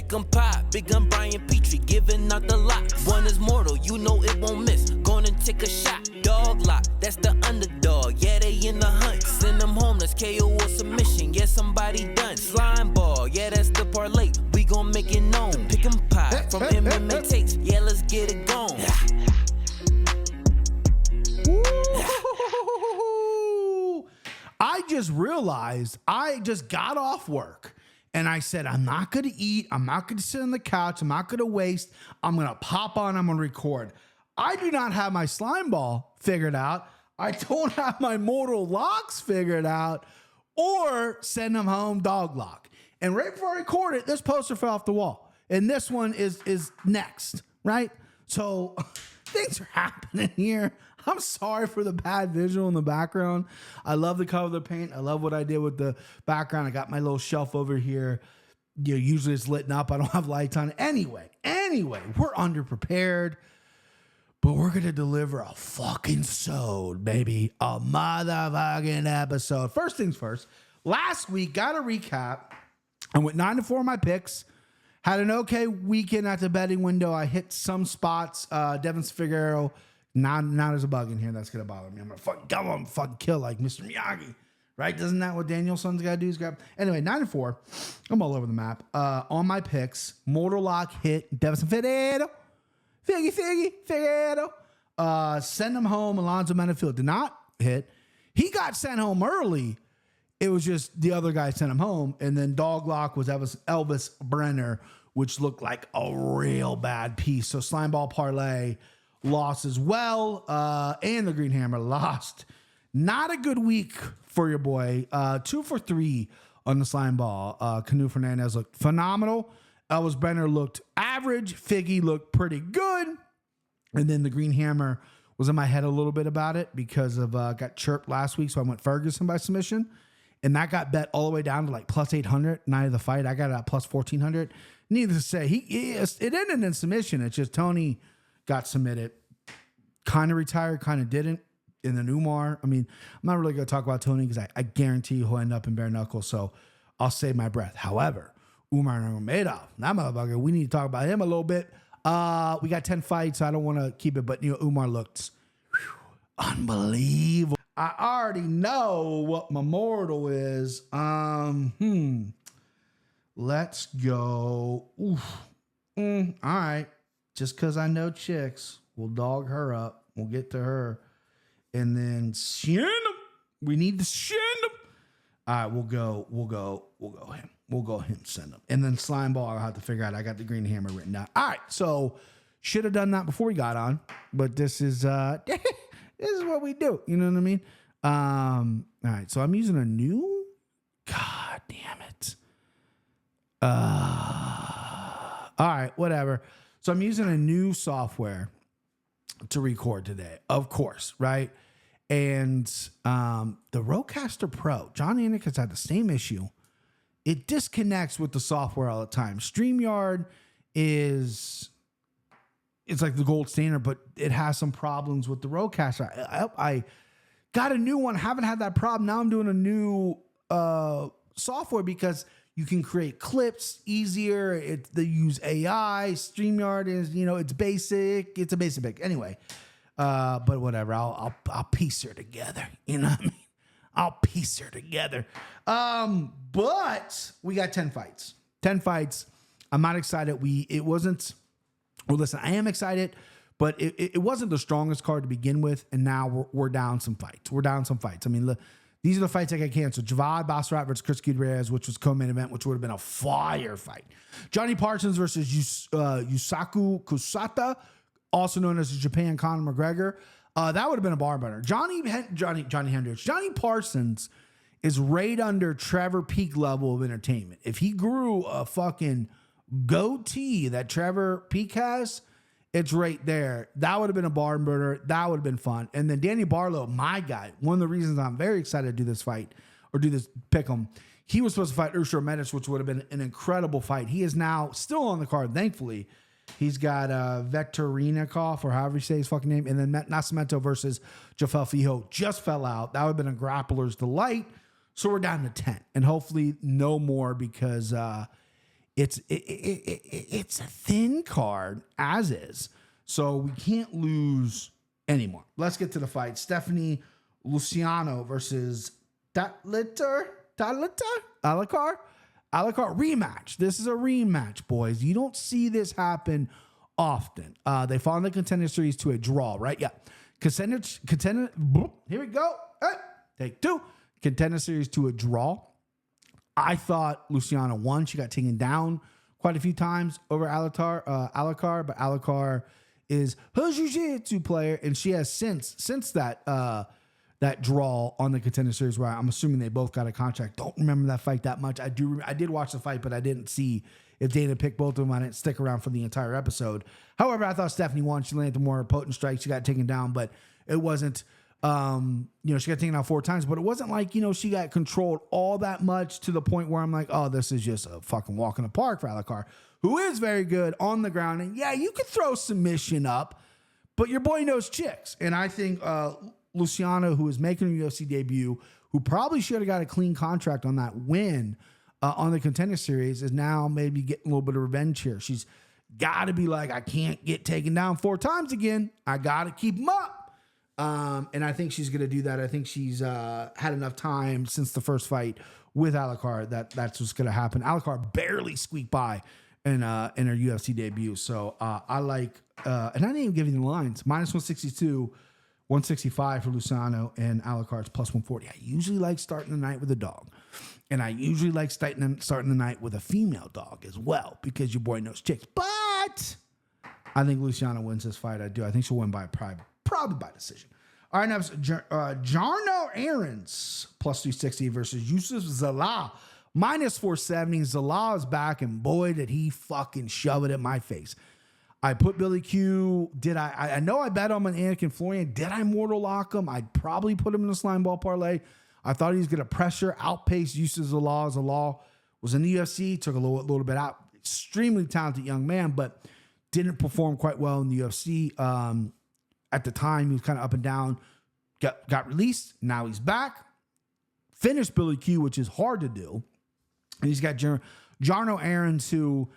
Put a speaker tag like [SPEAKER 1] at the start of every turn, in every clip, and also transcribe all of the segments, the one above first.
[SPEAKER 1] Pick 'em pie, big gun Brian Petrie, giving out the lot. One is mortal, you know it won't miss. Gonna take a shot. Dog lock, that's the underdog. Yeah, they in the hunt. Send them home, that's KO or submission. Yeah, somebody done. Slime ball, yeah, that's the parlay. We gon' make it known. Pick 'em pie from MMA takes. Yeah, let's get it going.
[SPEAKER 2] I just realized I just got off work and I said, I'm not going to eat. I'm not going to sit on the couch. I'm not going to waste. I'm going to pop on. I'm going to record. I do not have my slime ball figured out. I don't have my mortal locks figured out or send them home dog lock. And right before I recorded, this poster fell off the wall. And this one is next, right? So things are happening here. I'm sorry for the bad visual in the background. I love the color of the paint. I love what I did with the background. I got my little shelf over here. You know, usually it's lit up. I don't have lights on. Anyway, we're underprepared, but we're going to deliver a fucking sode, baby. A motherfucking episode. First things first. Last week, got a recap. I went 9-4 on my picks. Had an okay weekend at the betting window. I hit some spots. Devin Figueroa. Now there's a bug in here that's gonna bother me. I'm gonna fucking kill like Mr. Miyagi, right? Doesn't that what Danielson's gotta do? Is grab anyway 9-4. I'm all over the map. On my picks, Mortal Lock hit Devin Figueroa. Send him home. Alonzo Menafield did not hit. He got sent home early. It was just the other guy sent him home, and then Dog Lock was Elvis Brenner, which looked like a real bad piece. So Slime Ball Parlay lost as well, and the Green Hammer lost. Not a good week for your boy. 2 for 3 on the Slime Ball. Canu Fernandez looked phenomenal. Elvis Brenner looked average. Figgy looked pretty good. And then the Green Hammer was in my head a little bit about it because of got chirped last week, so I went Ferguson by submission. And that got bet all the way down to like plus 800 night of the fight. I got it at plus 1400. Needless to say, it ended in submission. It's just Tony got submitted, kind of retired, kind of didn't. And then Umar, I mean, I'm not really going to talk about Tony because I guarantee he'll end up in bare knuckles, so I'll save my breath. However, Umar Nurmagomedov, that motherfucker, we need to talk about him a little bit. We got 10 fights, so I don't want to keep it, but Umar looked unbelievable. I already know what my mortal is. Let's go. All right. Just because I know chicks, we'll dog her up. We'll get to her. And then send him. We need to send him. All right, we'll go him. We'll go him, send him. And then Slime Ball, I'll have to figure out. I got the Green Hammer written down. All right, so should have done that before we got on. But this is this is what we do. You know what I mean? All right, so I'm using a new. God damn it. All right, whatever. So I'm using a new software to record today, of course, right? And the Rodecaster Pro, John Anik has had the same issue. It disconnects with the software all the time. StreamYard it's like the gold standard, but it has some problems with the Rodecaster. I got a new one, haven't had that problem. Now I'm doing a new software because you can create clips easier. They use AI. StreamYard is, it's basic. It's a basic pick. Anyway, but whatever. I'll piece her together. You know what I mean? I'll piece her together. But we got 10 fights. 10 fights. I'm not excited. Listen, I am excited, but it wasn't the strongest card to begin with, and now we're down some fights. I mean, look, these are the fights that got canceled. Javad Basrat versus Chris Gutierrez, which was co-main event, which would have been a fire fight. Johnny Parsons versus Yusaku Kusata, also known as the Japan Conor McGregor. That would have been a barn burner. Johnny Hendricks. Johnny Parsons is right under Trevor Peak level of entertainment. If he grew a fucking goatee that Trevor Peak has, it's right there. That would have been a barn burner. That would have been fun. And then Danny Barlow, my guy, one of the reasons I'm very excited to do this fight or do this pick'em, he was supposed to fight Ursula Medic, which would have been an incredible fight. He is now still on the card, thankfully. He's got Vektorinikov, or however you say his fucking name, and then Nascimento versus Jafel Fijo just fell out. That would have been a grappler's delight. So we're down to 10, and hopefully no more because it's a thin card as is. So we can't lose anymore. Let's get to the fight. Stephanie Luciano versus Alikar rematch. This is a rematch, boys. You don't see this happen often. They fall in the contender series to a draw, right? Yeah. Contender. Here we go. Take two. Contender series to a draw. I thought Luciano won. She got taken down quite a few times over Alikar, but Alikar is her jiu-jitsu player, and she has since that draw on the contender series, where I'm assuming they both got a contract. Don't remember that fight that much. I did watch the fight, but I didn't see if Dana picked both of them. I didn't stick around for the entire episode. However, I thought Stephanie won. She landed the more potent strike. She got taken down, but it wasn't, she got taken out 4 times, but it wasn't like, she got controlled all that much to the point where I'm like, oh, this is just a fucking walk in the park for Alikar, who is very good on the ground. And yeah, you could throw submission up, but your boy knows chicks. And I think, Luciano, who is making a UFC debut, who probably should have got a clean contract on that win on the contender series, is now maybe getting a little bit of revenge here. She's got to be like, I can't get taken down 4 times again. I got to keep them up. And I think she's going to do that. I think she's had enough time since the first fight with Alikar that's what's going to happen. Alikar barely squeaked by in her UFC debut. So I like, and I didn't even give you the lines. -162. 165 for Luciano, and Alikar's +140. I usually like starting the night with a dog. And I usually like starting the night with a female dog as well, because your boy knows chicks. But I think Luciano wins this fight. I do. I think she'll win by probably by decision. All right, now it's Jarno Aarons +360 versus Yusuf Zalal -470. Zalal is back, and boy, did he fucking shove it in my face. I put Billy Q. I know I bet on Anakin Florian. Did I mortal lock him? I'd probably put him in a slime ball parlay. I thought he was going to pressure, outpace Yusuf Zalal. Zalal was in the UFC, took a little bit out. Extremely talented young man, but didn't perform quite well in the UFC. At the time, he was kind of up and down. Got released. Now he's back. Finished Billy Q, which is hard to do. And he's got Jarno Aarons, who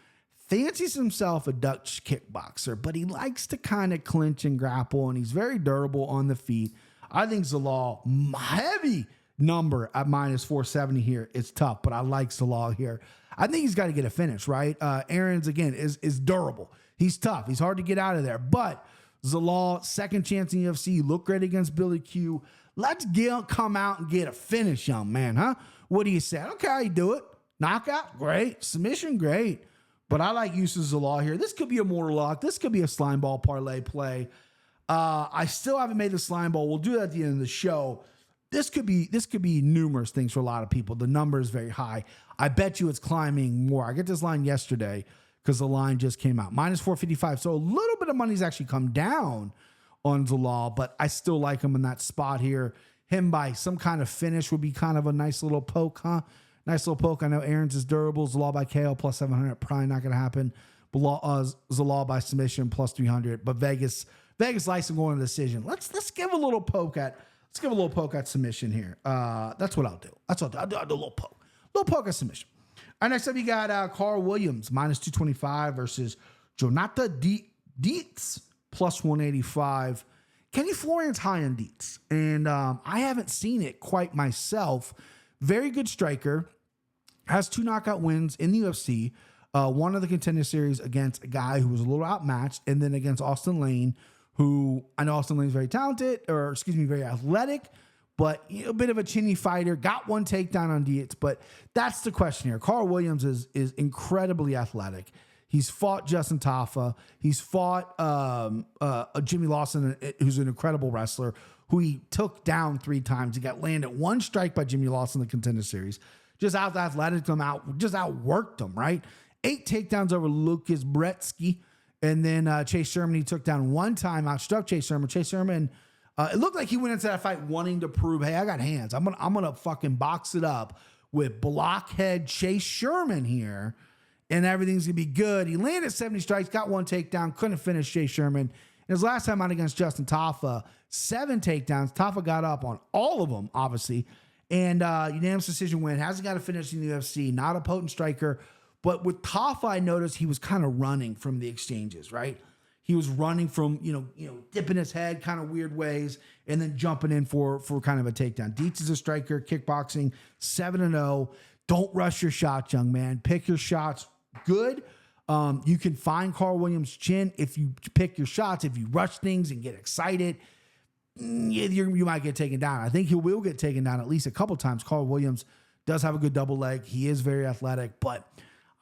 [SPEAKER 2] fancies himself a Dutch kickboxer, but he likes to kind of clinch and grapple, and he's very durable on the feet. I think Zalal, heavy number at -470 here. It's tough, but I like Zalal here. I think he's got to get a finish, right? Aarons, again, is durable. He's tough. He's hard to get out of there. But Zalal, second chance in UFC, look great against Billy Q. Let's come out and get a finish, young man, huh? What do you say? Okay, how you do it. Knockout, great. Submission, great. But I like Yusuf Zalal here. This could be a mortal lock. This could be a slime ball parlay play. I still haven't made the slime ball. We'll do that at the end of the show. This could be numerous things for a lot of people. The number is very high. I bet you it's climbing more. I get this line yesterday because the line just came out. -455. So a little bit of money's actually come down on Zalal, but I still like him in that spot here. Him by some kind of finish would be kind of a nice little poke, huh? Nice little poke. I know Aarons is durable. Zalal by KO +700. Probably not going to happen. Zalal by submission +300. But Vegas likes him going to decision. Let's give a little poke at submission here. That's what I'll do. I'll do a little poke. Little poke at submission. All right, next up you got Carl Williams -225 versus Jonathan Dietz +185. Kenny Florian's high on Dietz, and I haven't seen it quite myself. Very good striker. Has 2 knockout wins in the UFC. One of the contender series against a guy who was a little outmatched, and then against Austin Lane, who I know Austin Lane's very talented, very athletic, but a bit of a chinny fighter. Got 1 takedown on Dietz, but that's the question here. Carl Williams is incredibly athletic. He's fought Justin Tafa. He's fought Jimmy Lawson, who's an incredible wrestler, who he took down 3 times. He got landed 1 strike by Jimmy Lawson in the contender series. Just out-athletic him out, just outworked him, right? 8 takedowns over Lucas Brzeski. And then Chase Sherman, he took down 1 time, outstruck Chase Sherman. Chase Sherman, it looked like he went into that fight wanting to prove, hey, I got hands. I'm gonna fucking box it up with blockhead Chase Sherman here, and everything's gonna be good. He landed 70 strikes, got 1 takedown, couldn't finish Chase Sherman. And his last time out against Justin Tafa, 7 takedowns. Tafa got up on all of them, obviously. And unanimous decision win. Hasn't got a finish in the UFC. Not a potent striker, But with Tafa, I noticed he was kind of running from the exchanges, right? He was running from, dipping his head kind of weird ways and then jumping in for kind of a takedown. Dietz is a striker, kickboxing, 7-0. Don't rush your shots, young man. Pick your shots good. You can find Carl Williams' chin if you pick your shots. If you rush things and get excited, you might get taken down. I think he will get taken down at least a couple times. Carl Williams does have a good double leg. He is very athletic, but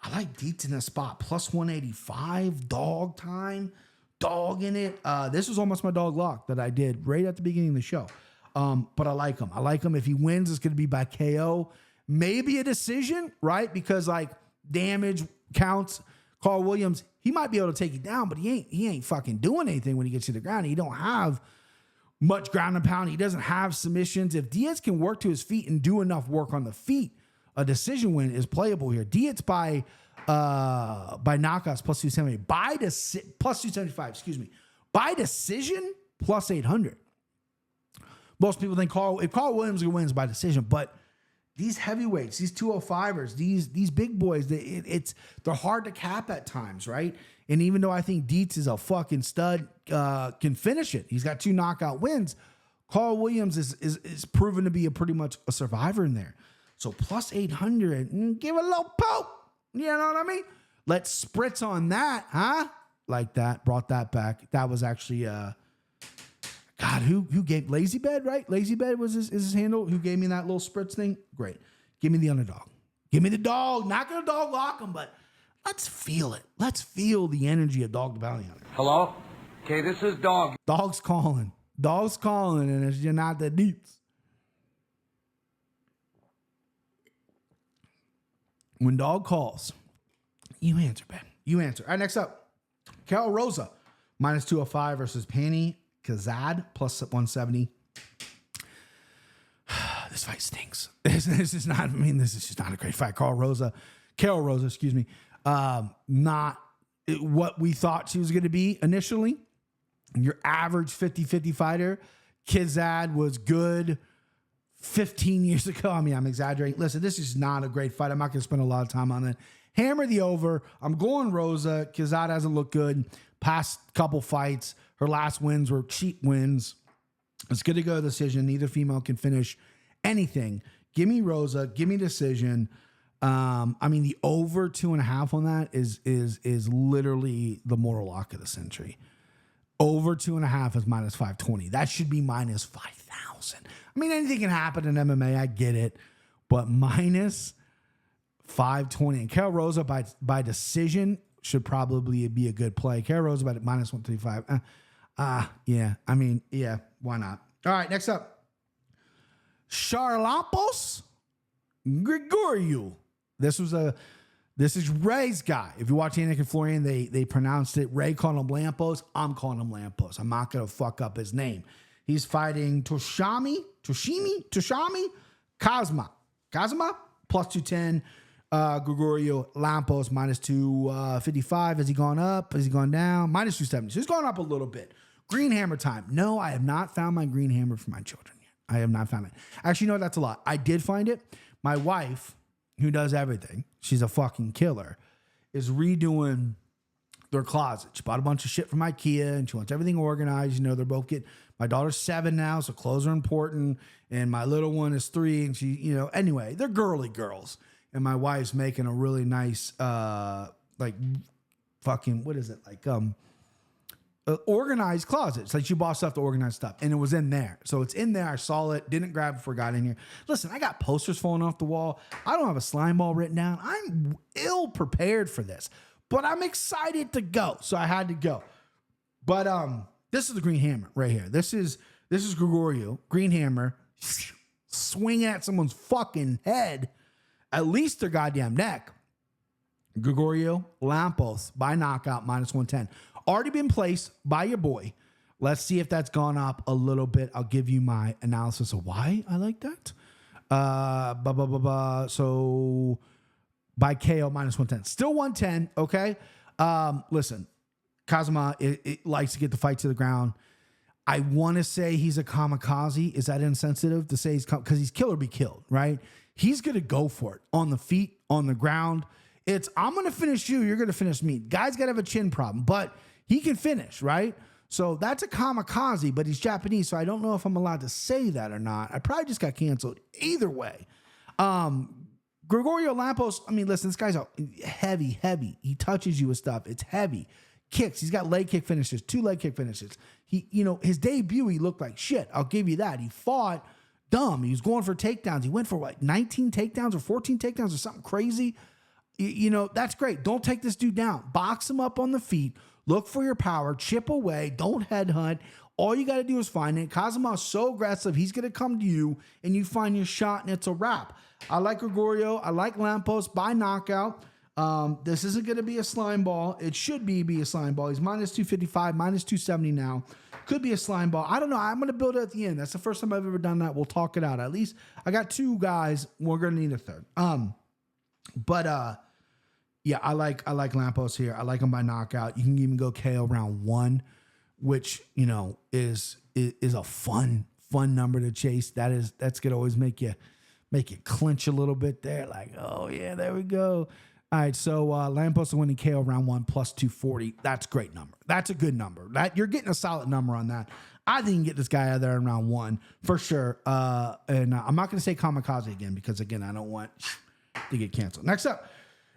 [SPEAKER 2] I like Dietz in this spot. Plus 185, dog time, dog in it. This was almost my dog lock that I did right at the beginning of the show. But I like him. I like him. If he wins, it's going to be by KO. Maybe a decision, right? Because like damage counts. Carl Williams, he might be able to take you down, but he ain't fucking doing anything when he gets to the ground. He don't have much ground and pound. He doesn't have submissions. If Dietz can work to his feet and do enough work on the feet, a decision win is playable here. Dietz by knockouts plus 270, plus 275, excuse me. By decision plus 800. Most people think if Carl Williams wins by decision, but these heavyweights, these 205ers, these big boys, they're hard to cap at times, right? And even though I think Dietz is a fucking stud, can finish it. He's got 2 knockout wins. Carl Williams is proven to be pretty much a survivor in there. So plus 800, give it a little poke. You know what I mean? Let's spritz on that, huh? Like that, brought that back. That was actually, God, who gave Lazy Bed, right? Lazy Bed was his handle. Who gave me that little spritz thing? Great. Give me the underdog. Give me the dog. Not gonna dog lock him, but let's feel it. Let's feel the energy of Dog the Bounty Hunter.
[SPEAKER 3] Hello? Okay, this is Dog.
[SPEAKER 2] Dog's calling. Dog's calling, and it's you're not the deeps. When Dog calls, you answer, Ben. You answer. All right, next up, Carol Rosa, minus 205 versus Penny Kazad, plus 170. This fight stinks. This is just not a great fight. Carol Rosa, excuse me. Not what we thought she was going to be initially. Your average 50-50 fighter. Kazad was good 15 years ago. I mean, I'm exaggerating. Listen, this is not a great fight. I'm not going to spend a lot of time on it. Hammer the over. I'm going Rosa. Kazad hasn't looked good. Past couple fights. Her last wins were cheap wins. It's good to go decision. Neither female can finish anything. Give me Rosa. Give me decision. I mean, the over 2.5 on that is literally the moral lock of the century. Over 2.5 is minus 520. That should be minus 5,000. I mean, anything can happen in MMA. I get it. But minus 520. And Carol Rosa by decision should probably be a good play. Carol Rosa by minus 135. Yeah. I mean, yeah, why not? All right, next up. Charalampos Grigoriou. This is Ray's guy. If you watch Yannick and Florian, they pronounced it. Ray called him Lampos. I'm calling him Lampos. I'm not going to fuck up his name. He's fighting Toshimi Kazma, plus 210. Gregorio Lampos, minus 255. Has he gone up? Has he gone down? Minus 270. So he's gone up a little bit. Green hammer time. No, I have not found my green hammer for my children yet. I have not found it. Actually, no, that's a lot. I did find it. My wife, who does everything, she's a fucking killer, is redoing their closet. She bought a bunch of shit from IKEA and she wants everything organized. You know, they're both my daughter's 7 now, so clothes are important. And my little one is 3 and she, anyway, they're girly girls. And my wife's making a really nice, organized closet. It's like she bought stuff to organize stuff. And it was in there. So it's in there. I saw it, didn't grab it, forgot in here. Listen, I got posters falling off the wall. I don't have a slime ball written down. I'm ill prepared for this. But I'm excited to go. So I had to go. But this is the green hammer right here. This is Gregorio, green hammer, swing at someone's fucking head, at least their goddamn neck. Gregorio Lampos by knockout, minus 110. Already been placed by your boy. Let's see if that's gone up a little bit. I'll give you my analysis of why I like that. So by KO, minus 110. Still 110, okay? Listen, Kazma it likes to get the fight to the ground. I want to say he's a kamikaze. Is that insensitive to say he's because he's kill or be killed, right? He's going to go for it on the feet, on the ground. It's, I'm going to finish you, you're going to finish me. Guy's got to have a chin problem, but he can finish, right? So that's a kamikaze, but he's Japanese, so I don't know if I'm allowed to say that or not. I probably just got canceled. Either way. Gregorio Lampos, I mean, listen, this guy's heavy. He touches you with stuff. It's heavy. Kicks. He's got leg kick finishes, 2 leg kick finishes. He, his debut, he looked like shit. I'll give you that. He fought dumb. He was going for takedowns. He went for 19 takedowns or 14 takedowns or something crazy. That's great. Don't take this dude down. Box him up on the feet. Look for your power. Chip away. Don't headhunt. All you got to do is find it. Kazuma's so aggressive, he's going to come to you, and you find your shot, and it's a wrap. I like Gregorio. I like Lampos by knockout. This isn't going to be a slime ball. It should be a slime ball. He's minus 255, minus 270 now. Could be a slime ball. I don't know. I'm going to build it at the end. That's the first time I've ever done that. We'll talk it out. At least I got 2 guys. We're going to need a third. Yeah, I like Lampos here. I like him by knockout. You can even go KO round 1, which is a fun number to chase. That's gonna always make you clinch a little bit there. Like, oh yeah, there we go. All right, so Lampos winning KO round 1 plus 240. That's a great number. That's a good number. That you're getting a solid number on that. I think you can get this guy out there in round 1 for sure. And I'm not gonna say kamikaze again because again I don't want to get canceled. Next up.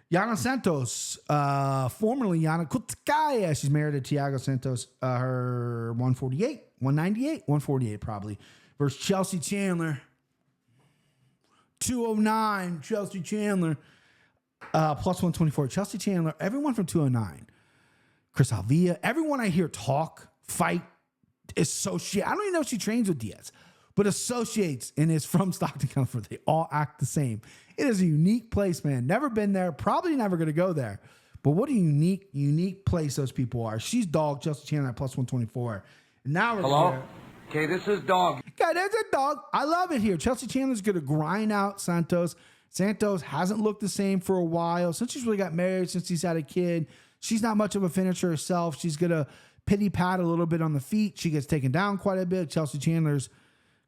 [SPEAKER 2] Yana Santos, formerly Yana Kutskaya. She's married to Thiago Santos. Her 148 probably. Versus Chelsea Chandler. 209, Chelsea Chandler. Plus 124. Chelsea Chandler, everyone from 209. Chris Alvia, everyone I hear talk, fight, associate. I don't even know if she trains with Diaz, but associates and is from Stockton, California. They all act the same. It is a unique place, man. Never been there. Probably never going to go there. But what a unique place those people are. She's dog. Chelsea Chandler at plus 124. And now we're
[SPEAKER 3] Hello? Okay, this is dog.
[SPEAKER 2] Okay, there's a dog. I love it here. Chelsea Chandler's going to grind out Santos. Santos hasn't looked the same for a while. Since she's really got married, since he's had a kid, she's not much of a finisher herself. She's going to pity pat a little bit on the feet. She gets taken down quite a bit. Chelsea Chandler's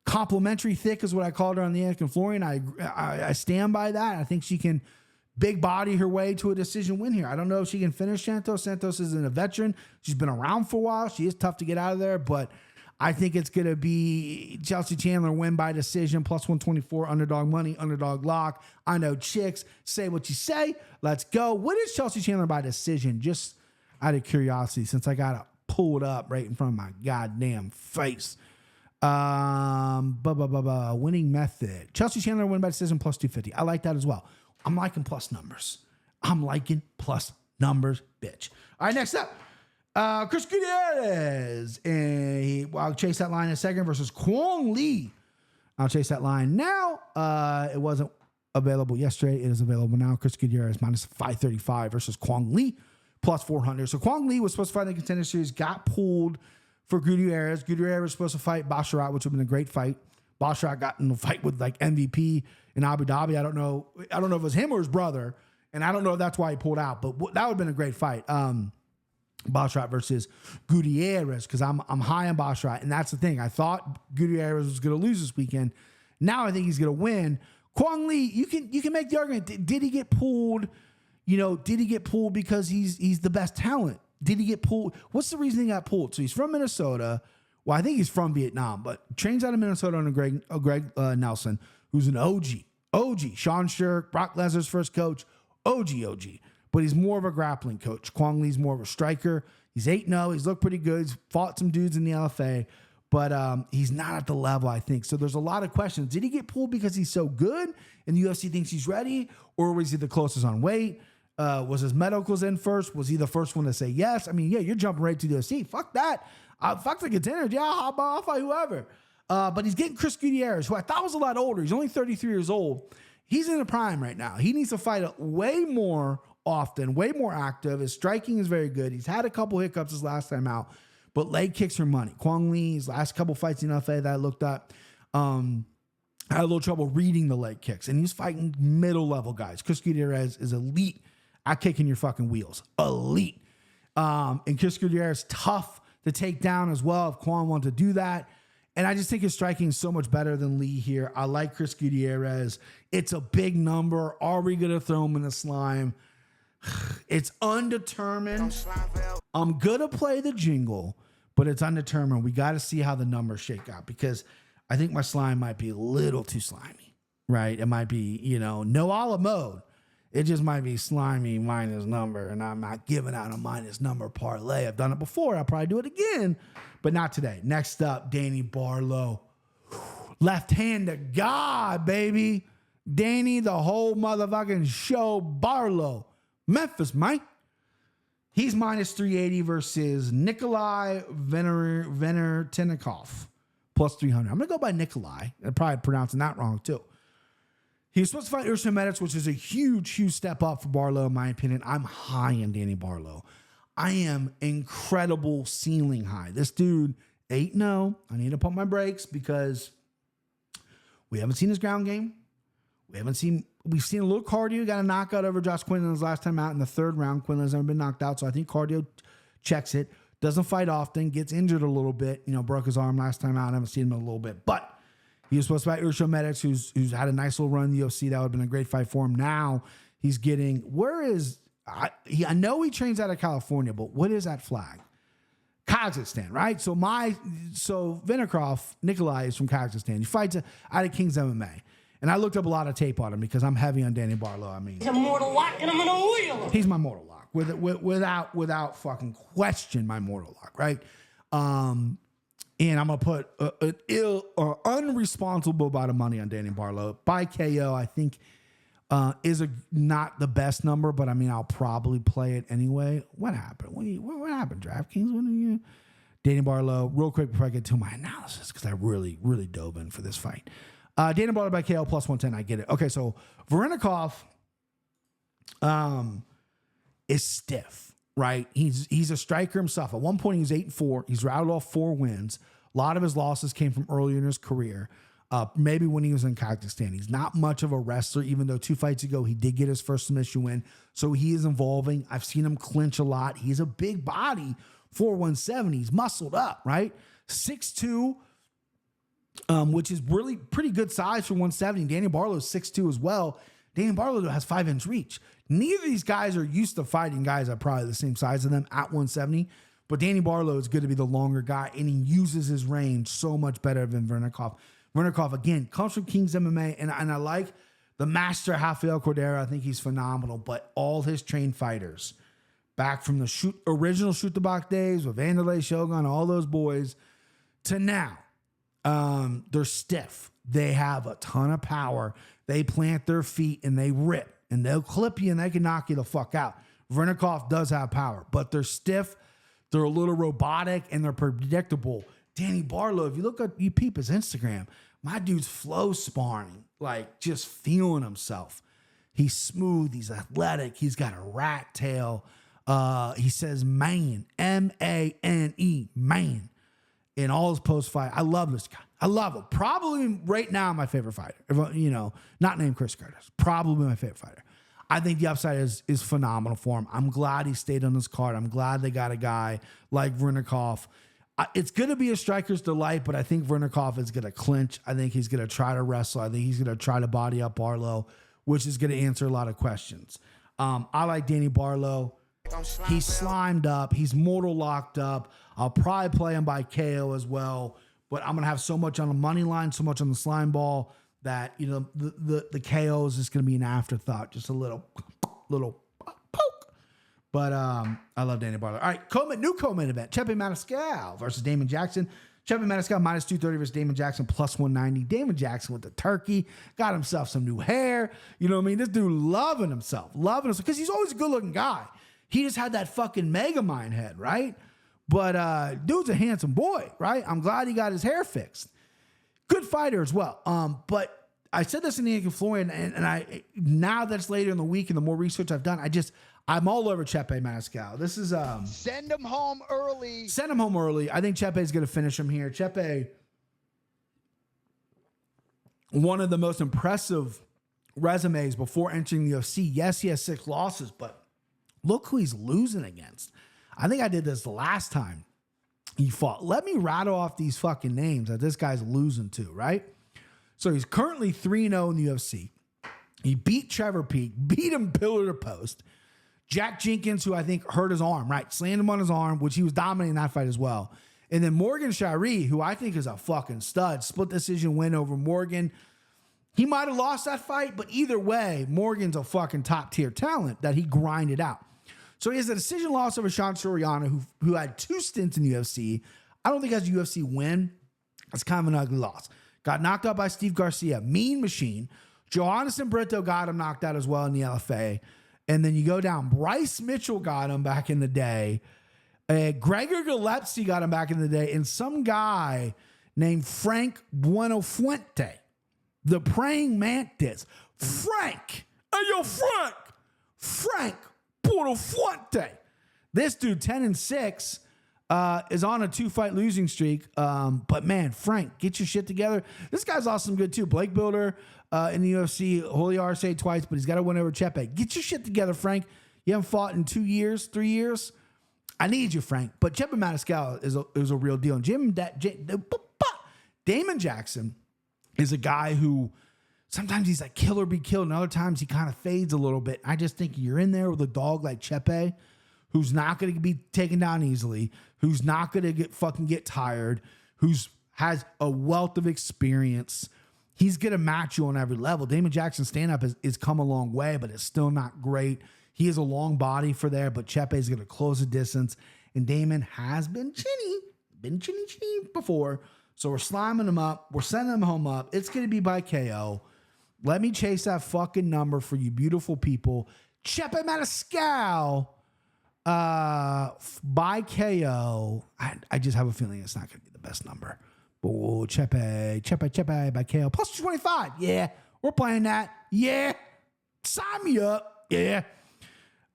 [SPEAKER 2] complimentary thick is what I called her on the Anakin Florian. I stand by that. I think she can big body her way to a decision win here. I don't know if she can finish Santos. Santos isn't a veteran. She's been around for a while. She is tough to get out of there, but I think it's going to be Chelsea Chandler win by decision, plus 124, underdog money, underdog lock. I know chicks. Say what you say. Let's go. What is Chelsea Chandler by decision? Just out of curiosity, since I got to pull it up right in front of my goddamn face. Winning method. Chelsea Chandler win by decision plus 250. I like that as well. I'm liking plus numbers. Bitch. All right, next up. Chris Gutierrez. And I'll chase that line in a second versus Kwong Lee. I'll chase that line now. It wasn't available yesterday. It is available now. Chris Gutierrez minus 535 versus Kwong Lee plus 400. So Kwong Lee was supposed to fight in the Contender Series, got pulled for Gutierrez. Gutierrez was supposed to fight Basharat, which would have been a great fight. Basharat got in a fight with like MVP in Abu Dhabi. I don't know if it was him or his brother, and I don't know if that's why he pulled out, but that would have been a great fight. Basharat versus Gutierrez, because I'm high on Basharat, and that's the thing. I thought Gutierrez was going to lose this weekend. Now I think he's going to win. Kwong Lee, you can make the argument. Did he get pulled? Did he get pulled because he's the best talent? Did he get pulled? What's the reason he got pulled? So he's from Minnesota. Well, I think he's from Vietnam, but trains out of Minnesota under Greg Nelson, who's an OG. Sean Shirk, Brock Lesnar's first coach. OG. But he's more of a grappling coach. Kwong Lee's more of a striker. He's 8-0. He's looked pretty good. He's fought some dudes in the LFA, but he's not at the level, I think. So there's a lot of questions. Did he get pulled because he's so good and the UFC thinks he's ready? Or was he the closest on weight? Was his medicals in first? Was he the first one to say yes? I mean, yeah, you're jumping right to the UFC. Fuck that. Fuck the contender. Yeah, I'll fight whoever. But he's getting Chris Gutierrez, who I thought was a lot older. He's only 33 years old. He's in the prime right now. He needs to fight way more often, way more active. His striking is very good. He's had a couple hiccups his last time out, but leg kicks are money. Kwong Lee's last couple fights in LFA that I looked up, I had a little trouble reading the leg kicks, and he's fighting middle-level guys. Chris Gutierrez is elite at kicking your fucking wheels. Elite. And Chris Gutierrez tough to take down as well if Kwong wanted to do that. And I just think his striking is so much better than Lee here. I like Chris Gutierrez. It's a big number. Are we going to throw him in the slime? It's undetermined. I'm going to play the jingle, but it's undetermined. We got to see how the numbers shake out because I think my slime might be a little too slimy, right? It might be, no a la mode. It just might be slimy minus number, and I'm not giving out a minus number parlay. I've done it before. I'll probably do it again, but not today. Next up, Danny Barlow. Left hand to God, baby. Danny, the whole motherfucking show, Barlow. Memphis, Mike. He's minus 380 versus Nikolai Venertinikov, plus 300. I'm going to go by Nikolai. I'm probably pronouncing that wrong, too. He was supposed to fight Ursa Medics, which is a huge, huge step up for Barlow, in my opinion. I'm high on Danny Barlow. I am incredible ceiling high. This dude, 8-0. I need to pump my brakes because we haven't seen his ground game. We've seen a little cardio. Got a knockout over Josh Quinlan his last time out in the third round. Quinlan's never been knocked out, so I think cardio checks it. Doesn't fight often. Gets injured a little bit. Broke his arm last time out. I haven't seen him in a little bit. But he was supposed to fight Ursa Medics, who's had a nice little run in the UFC. That would have been a great fight for him. Now he's getting, I know he trains out of California, but what is that flag? Kazakhstan, right? So Venerkov, Nikolai, is from Kazakhstan. He fights out of King's MMA. And I looked up a lot of tape on him because I'm heavy on Danny Barlow. I mean,
[SPEAKER 4] he's a mortal lock, and I'm gonna wheel him.
[SPEAKER 2] He's my mortal lock, without fucking question, my mortal lock, right? And I'm gonna put an unresponsible amount of money on Danny Barlow by KO. I think is not the best number, but I mean I'll probably play it anyway. What happened? What happened? DraftKings? What are you? Danny Barlow. Real quick before I get to my analysis, because I really dove in for this fight. Danny Barlow by KO plus 110. I get it. Okay, so Verenikov is stiff, right? He's a striker himself. At one point, he was 8-4. He's rattled off 4 wins. A lot of his losses came from earlier in his career. Maybe when he was in Kazakhstan. He's not much of a wrestler, even though 2 fights ago, he did get his first submission win. So he is evolving. I've seen him clinch a lot. He's a big body for 170. He's muscled up, right? 6'2", which is really pretty good size for 170. Danny Barlow is 6'2" as well. Danny Barlow has 5-inch reach. Neither of these guys are used to fighting guys that are probably the same size as them at 170. But Danny Barlow is good to be the longer guy, and he uses his range so much better than Verenikov. Verenikov, again, comes from King's MMA, and I like the master Rafael Cordero. I think he's phenomenal. But all his trained fighters, back from the original Shoot the Box days with Vanderlei, Shogun, all those boys, to now, they're stiff. They have a ton of power. They plant their feet and they rip and they'll clip you and they can knock you the fuck out. Verenikov does have power, but they're stiff. They're a little robotic and they're predictable. Danny Barlow, if you peep his Instagram, my dude's flow sparring, like just feeling himself. He's smooth. He's athletic. He's got a rat tail. He says man, M-A-N-E, man. In all his post-fight. I love this guy. I love him. Probably right now my favorite fighter. Not named Chris Curtis. Probably my favorite fighter. I think the upside is phenomenal for him. I'm glad he stayed on this card. I'm glad they got a guy like Verenikov. It's going to be a striker's delight, but I think Verenikov is going to clinch. I think he's going to try to wrestle. I think he's going to try to body up Barlow, which is going to answer a lot of questions. I like Danny Barlow. He's slimed up. He's mortal locked up. I'll probably play him by KO as well, but I'm going to have so much on the money line, so much on the slime ball that, the KO is just going to be an afterthought, just a little poke. But I love Danny Barlow. All right, new co-main event, Chepe Maniscal versus Damon Jackson. Chepe Maniscal minus 230 versus Damon Jackson plus 190. Damon Jackson with the turkey, got himself some new hair. You know what I mean? This dude loving himself because he's always a good-looking guy. He just had that fucking Megamind head, right? But dude's a handsome boy, right? I'm glad he got his hair fixed. Good fighter as well. But I said this in the Yankee Florian, and I now that's later in the week and the more research I've done, I'm all over Chepe Maniscal. This is
[SPEAKER 5] send him home early.
[SPEAKER 2] Send him home early. I think Chepe's going to finish him here. Chepe, one of the most impressive resumes before entering the UFC. Yes, he has 6 losses, but look who he's losing against. I think I did this the last time he fought. Let me rattle off these fucking names that this guy's losing to, right? So he's currently 3-0 in the UFC. He beat Trevor Peek, beat him pillar to post. Jack Jenkins, who I think hurt his arm, right? Slammed him on his arm, which he was dominating that fight as well. And then Morgan Shiree, who I think is a fucking stud, split decision win over Morgan. He might have lost that fight, but either way, Morgan's a fucking top tier talent that he grinded out. So he has a decision loss over Sean Soriano, who had 2 stints in the UFC. I don't think has a UFC win. It's kind of an ugly loss. Got knocked out by Steve Garcia, mean machine. Johannes Brito got him knocked out as well in the LFA. And then you go down. Bryce Mitchell got him back in the day. Gregor Gillespie got him back in the day. And some guy named Frank Buenofuente, the praying mantis. Frank. Hey, yo, Frank. Frank Buenofuente. This dude, 10-6, is on a 2-fight losing streak. But, man, Frank, get your shit together. This guy's awesome good, too. Blake Builder. In the UFC, Holy Arce twice, but he's got to win over Chepe. Get your shit together, Frank. You haven't fought in 2 years, 3 years. I need you, Frank. But Chepe Maniscalco is a real deal. And Damon Jackson is a guy who sometimes he's like kill or be killed, and other times he kind of fades a little bit. I just think you're in there with a dog like Chepe, who's not going to be taken down easily, who's not going to get tired, has a wealth of experience. He's going to match you on every level. Damon Jackson's stand-up has come a long way, but it's still not great. He has a long body for there, but Chepe is going to close the distance. And Damon has been chinny before. So we're sliming him up. We're sending him home up. It's going to be by KO. Let me chase that fucking number for you beautiful people. Chepe Maniscalco by KO. I just have a feeling it's not going to be the best number. Oh, Chepe by KO. Plus 225. Yeah, we're playing that. Yeah. Sign me up. Yeah.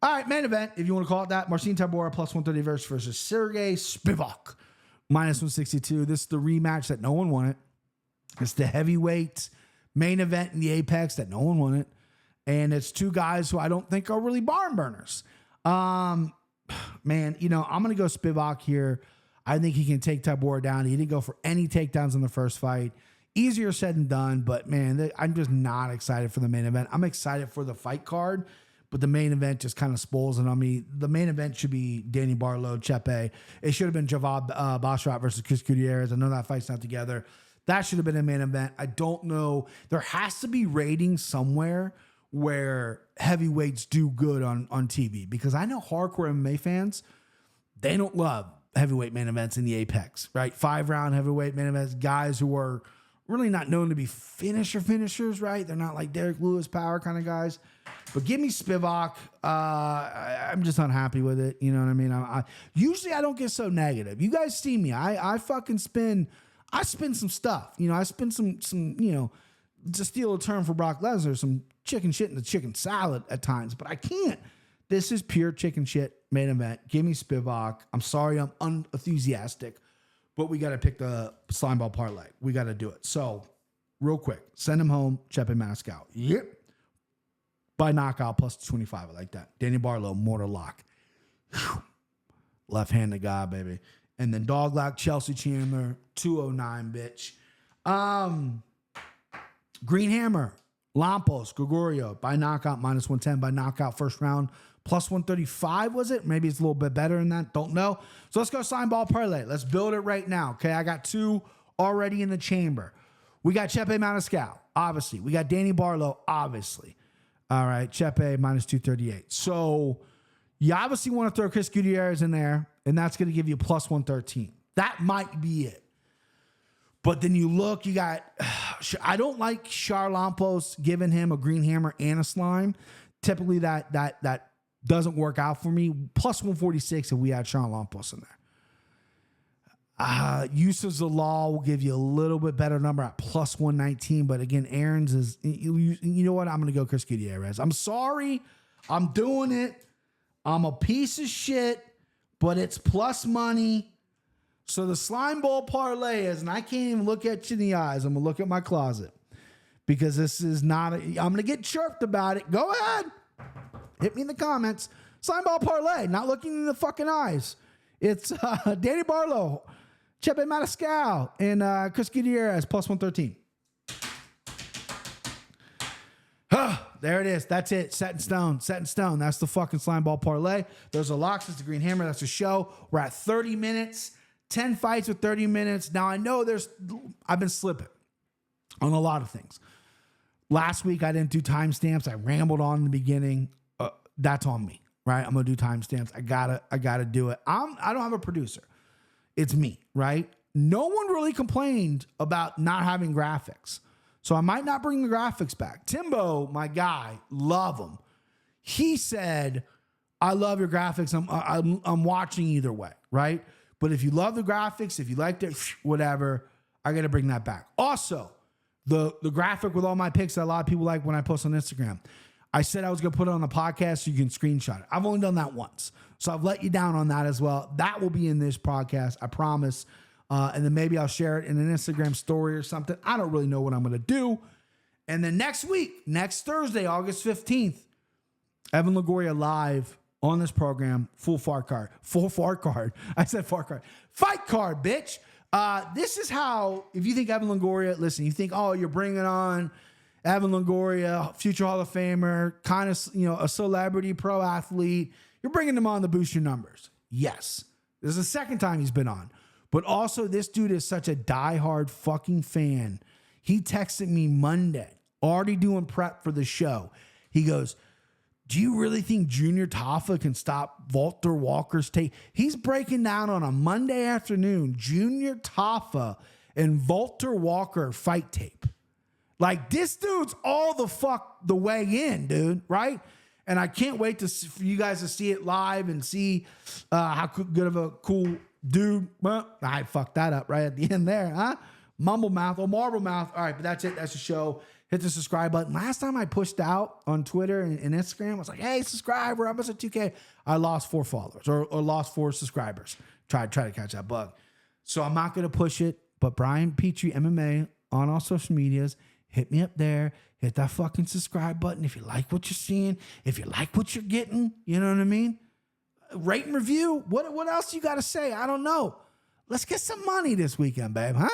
[SPEAKER 2] All right, main event, if you want to call it that. Marcin Tybura plus 130 versus Sergey Spivac. Minus 162. This is the rematch that no one wanted. It's the heavyweight main event in the Apex that no one wanted. And it's 2 guys who I don't think are really barn burners. Man, I'm going to go Spivac here. I think he can take Tybura down. He didn't go for any takedowns in the first fight. Easier said than done, but man, I'm just not excited for the main event. I'm excited for the fight card, but the main event just kind of spoils it on me. The main event should be Danny Barlow, Chepe. It should have been Javad Basharat versus Chris Gutierrez. I know that fight's not together. That should have been a main event. I don't know. There has to be ratings somewhere where heavyweights do good on TV, because I know hardcore MMA fans, they don't love heavyweight main events in the Apex, right? 5-round heavyweight main events, guys who are really not known to be finishers, right? They're not like Derek Lewis power kind of guys. But give me Spivac. I'm just unhappy with it. You know what I mean? Usually I don't get so negative. You guys see me. I fucking spin some stuff. I spin some, to steal a term for Brock Lesnar, some chicken shit in the chicken salad at times, but I can't. This is pure chicken shit main event. Give me Spivac. I'm sorry I'm unenthusiastic, but we got to pick the slime ball parlay. We got to do it. So, real quick, send him home, Chepe Maniscalco. Yep. By knockout plus 25. I like that. Danny Barlow, mortar lock. Left-handed guy, baby. And then dog lock, Chelsea Chandler, 209, bitch. Green Hammer, Lampos, Gregorio, by knockout, minus 110, by knockout, first round, plus 135, was it? Maybe it's a little bit better than that. Don't know. So let's go slime ball parlay. Let's build it right now. Okay, I got 2 already in the chamber. We got Chepe Maniscalco, obviously. We got Danny Barlow, obviously. All right, Chepe minus 238. So you obviously want to throw Chris Gutierrez in there, and that's going to give you plus 113. That might be it. But then you look, you got, I don't like Char Lampos giving him a green hammer and a slime. Typically that doesn't work out for me. Plus 146 if we had Char Lampos in there. Use of Zalal will give you a little bit better number at plus 119. But again, Aaron's is, you know what? I'm going to go Chris Gutierrez. I'm sorry. I'm doing it. I'm a piece of shit, but it's plus money. So the slime ball parlay is, and I can't even look at you in the eyes. I'm going to look at my closet because this is not, I'm going to get chirped about it. Go ahead. Hit me in the comments. Slime ball parlay, not looking in the fucking eyes. It's Danny Barlow, Chepe Maniscalco, and Chris Gutierrez, plus 113. There it is. That's it. Set in stone. Set in stone. That's the fucking slime ball parlay. Those are locks. It's the Green Hammer. That's the show. We're at 30 minutes. 10 fights with 30 minutes. Now, I know I've been slipping on a lot of things. Last week, I didn't do timestamps. I rambled on in the beginning. That's on me, right? I'm going to do timestamps. I gotta do it. I don't have a producer. It's me, right? No one really complained about not having graphics. So I might not bring the graphics back. Timbo, my guy, love him. He said, I love your graphics. I'm watching either way, right? But if you love the graphics, if you liked it, whatever, I got to bring that back. Also, the graphic with all my pics that a lot of people like when I post on Instagram, I said I was going to put it on the podcast so you can screenshot it. I've only done that once. So I've let you down on that as well. That will be in this podcast, I promise. And then maybe I'll share it in an Instagram story or something. I don't really know what I'm going to do. And then next week, next Thursday, August 15th, Evan Longoria live on this program. Full fart card. I said fart card. Fight card, bitch. This is how, if you think Evan Longoria, listen, you think, oh, you're bringing on Evan Longoria, future Hall of Famer, kind of, a celebrity pro athlete. You're bringing him on to boost your numbers. Yes. This is the second time he's been on. But also, this dude is such a diehard fucking fan. He texted me Monday, already doing prep for the show. He goes, do you really think Junior Taffa can stop Walter Walker's tape? He's breaking down on a Monday afternoon, Junior Taffa and Walter Walker fight tape. Like, this dude's all the way in, dude, right? And I can't wait for you guys to see it live and see how good of a cool dude. Well, I fucked that up right at the end there, huh? Mumble mouth or marble mouth. All right, but that's it. That's the show. Hit the subscribe button. Last time I pushed out on Twitter and Instagram, I was like, hey, subscribe. We're almost at 2K. I lost 4 followers or lost 4 subscribers. Try to catch that bug. So I'm not going to push it. But Brian Petrie, MMA, on all social medias, hit me up there. Hit that fucking subscribe button if you like what you're seeing. If you like what you're getting, you know what I mean? Rate and review. What else you got to say? I don't know. Let's get some money this weekend, babe, huh?